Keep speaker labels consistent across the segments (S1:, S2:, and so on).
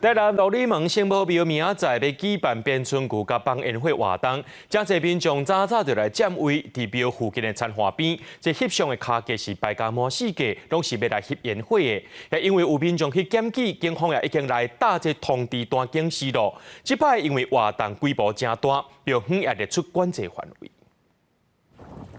S1: 台南鹿里门圣母庙明仔载要举办变春剧甲放宴会活动，真侪民众早早就来占位伫庙附近的餐花边，这翕相的卡价是百家满四价，拢是要来翕宴会的。也因为有民众去检举，警方也已经来打这通知单警示咯。即摆因为活动规模真大，庙方也列出管制范围。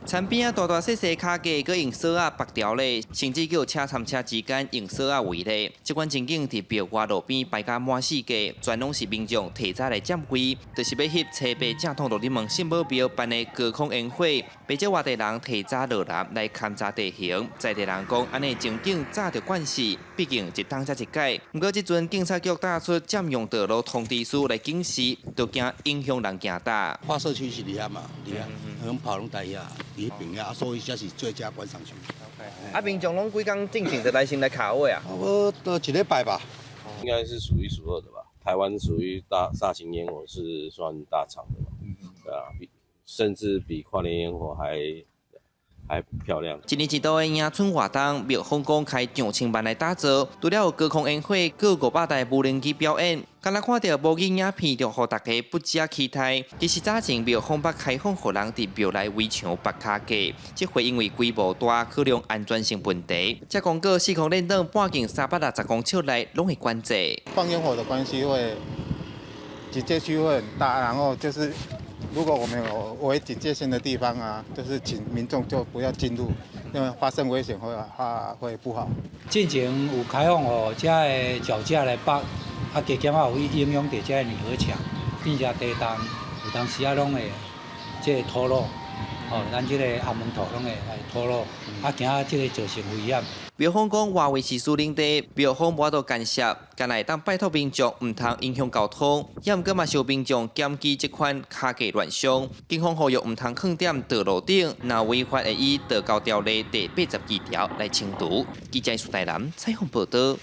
S2: 餐边啊，大大细细卡架，佮用锁啊绑条咧，甚至有车参车之间用锁啊围咧。这款情景伫庙外路边摆甲满四界，全拢是民众提早来占位，就是要翕车白正统鹿里门圣母庙办的高空宴会。被这外地人提早落南来勘察地形，在地人讲安尼情景早着惯势，毕竟一趟才一届。不过这阵警察局打出占用道路通知书来警示，就惊影响人行大。
S3: 花社区是伫遐嘛，伫遐，拢跑拢在遐。 伫迄边啊，所以才是最佳观赏区。
S2: 啊，民众拢几工进前就来先来卡位啊？
S3: 我都一礼拜吧。
S4: 应该是数一数二的吧。台湾属于大型烟火是算大场的嘛，对啊，甚至比跨年烟火还漂亮。
S2: 一年一度的迎春活动，庙方公开上千万来打造，除了有高空宴会，还有500台无人机表演。刚才看到无影影片，就互大家不止期待。其实早前庙方捌开放，互人伫庙内围墙绑卡架，这回因为规模大，可能安全性问题。这广告4空练等半径360公尺内拢会关制。
S5: 放烟火的关系会警戒区会很大，然后就是。 如果我们有违警戒线的地方啊，就是请民众就不要进入，因为发生危险会不好。
S6: 进前有开放哦，遮的脚架来绑，啊，加减啊有影响到遮的泥河墙，并且地动，有当时啊拢会即脱落，哦，咱即个后门头拢会来脱落，啊，惊即个造成危险。
S2: 庙方讲话为是私人地，庙方无多干涉，干来当拜托民众唔通影响交通，也毋过嘛受民众检举这款卡架乱象，警方呼吁唔通放踮道路顶，若违法会以道交条例第82条来清除。记者苏台南采访报道。